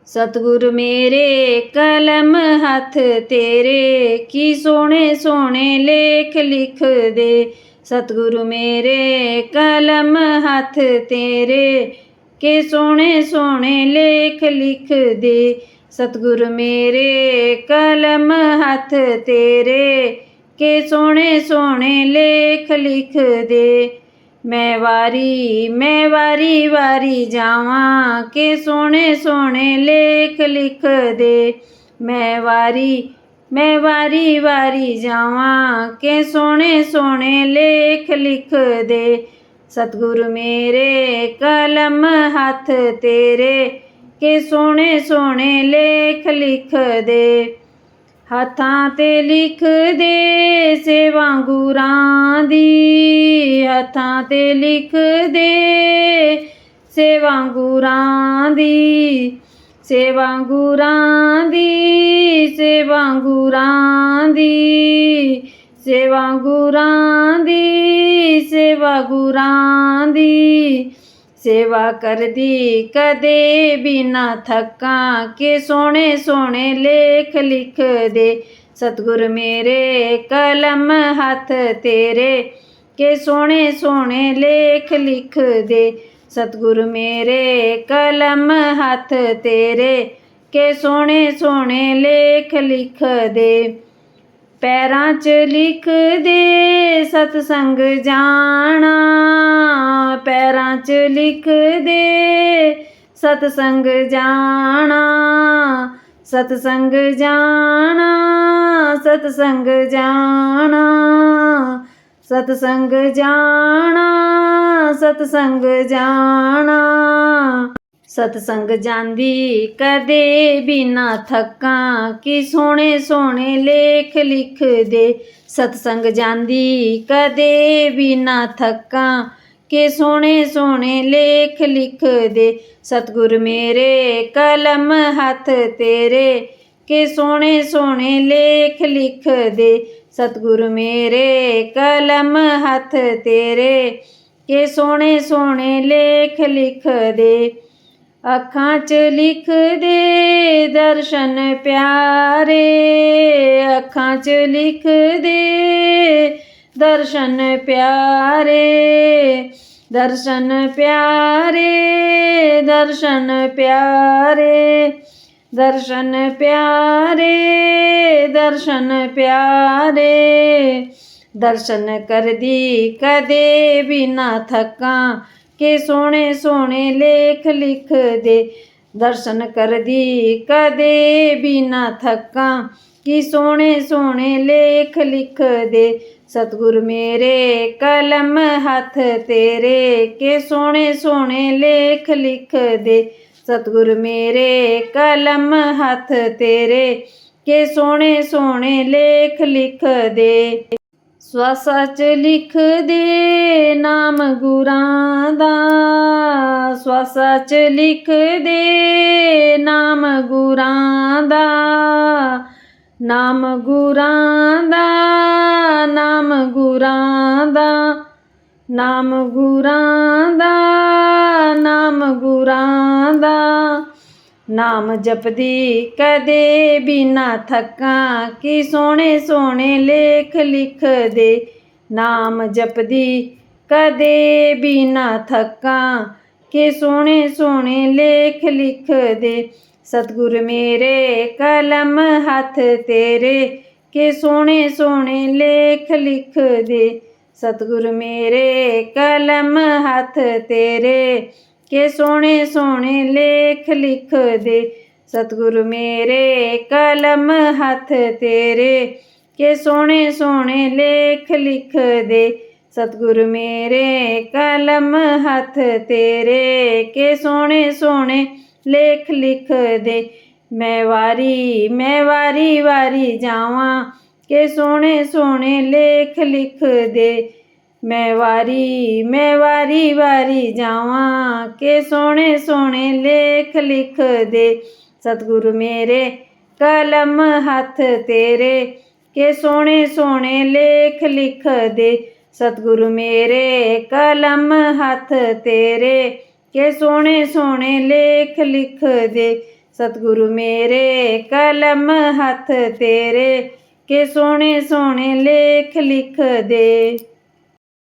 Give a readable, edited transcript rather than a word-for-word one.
सतगुर मेरे कलम हथ तेरे, की सोने सोने लेख लिख दे। सतगुरु मेरे कलम हथ तेरे, के सोने सोने लेख लिख दे। सतगुरु मेरे कलम हथ तेरे, के सोने सोने लेख लिख दे। मैं वारी वारी जावां, के सोने सोने लेख लिख दे। मैं वारी वारी जावां, के सोने सोने लेख लिख दे। सतगुरु मेरे कलम हथ तेरे, के सोने सोने लेख लिख दे। हत्थां ते लिख दे सेवा गुरां दी, हत्थां ते लिख दे सेवा गुरां दी। सेवा गुरां दी, सेवा गुरां दी, सेवा गुरां दी, सेवा गुरां दी। सेवा करदी कदे भी ना थकां, के सोने सोने लेख लिख दे। सतगुर मेरे कलम हथ तेरे, के सोने सोने लेख लिख दे। सतगुर मेरे कलम हथ तेरे, के सोने सोने लेख लिख दे। पैरां च लिख दे सतसंग जाना, पैरां च लिख दे सतसंग जाना। सतसंग जाना, सतसंग जाना, सतसंग जाना, सतसंग जाना। सतसंग जांदी कदे भी ना थकां, कि सोने सोने लेख लिख दे। सतसंग जांदी कदे भी ना थकां, के सोने सोने लेख लिख दे। सतगुर मेरे कलम हथ तेरे, के सोने सोने लेख लिख दे। सतगुर मेरे कलम हथ तेरे, के सोने सोने लेख लिख दे। अखां च लिख दे दर्शन प्यारे, अखां च लिख दे दर्शन प्यारे। दर्शन प्यारे, दर्शन प्यारे, दर्शन प्यारे, दर्शन प्यारे। दर्शन करदी कदे भी ना थकां, के सोने सोने लेख लिख दे। दर्शन करदी कदे भी ना थकां, कि सोने सोने लेख लिख दे। सतगुर मेरे कलम हथ तेरे, के सोने सोने लेख लिख दे। सतगुर मेरे कलम हथ तेरे, के सोने सोने लेख लिख दे। स्वासा च लिख दे नाम गुरां दा, स्वासा च लिख दे नाम गुरां दा। नाम गुरां दा, नाम गुरां दा, नाम गुरां दा, नाम गुरां दा। नाम जपदी कदे भी ना थकां, कि सोने सोने लेख लिख दे। नाम जपदी कदे भी ना थकां, के सोने सोने लेख लिख दे। सतगुर मेरे कलम हथ तेरे, के सोने सोने लेख लिख दे। सतगुर मेरे कलम हथ तेरे, के सोने सोने लेख लिख दे। सतगुर मेरे कलम हथ तेरे, के सोने सोने लेख लिख दे। सतगुर मेरे कलम हथ तेरे, के सोने सोने लेख लिख दे। मैं वारी वारी जावां, के सोने सोने लेख लिख दे। मैं वारी वारी जावां, के सोने सोने लेख लिख दे। सतगुर मेरे कलम हथ तेरे, के सोने सोने लेख लिख दे। सतगुर मेरे कलम हथ तेरे, के सोने सोने लेख लिख दे। ਸਤਿਗੁਰੂ ਮੇਰੇ ਕਲਮ ਹੱਥ ਤੇਰੇ, ਕਿ ਸੋਹਣੇ ਸੋਹਣੇ ਲੇਖ ਲਿਖ ਦੇ।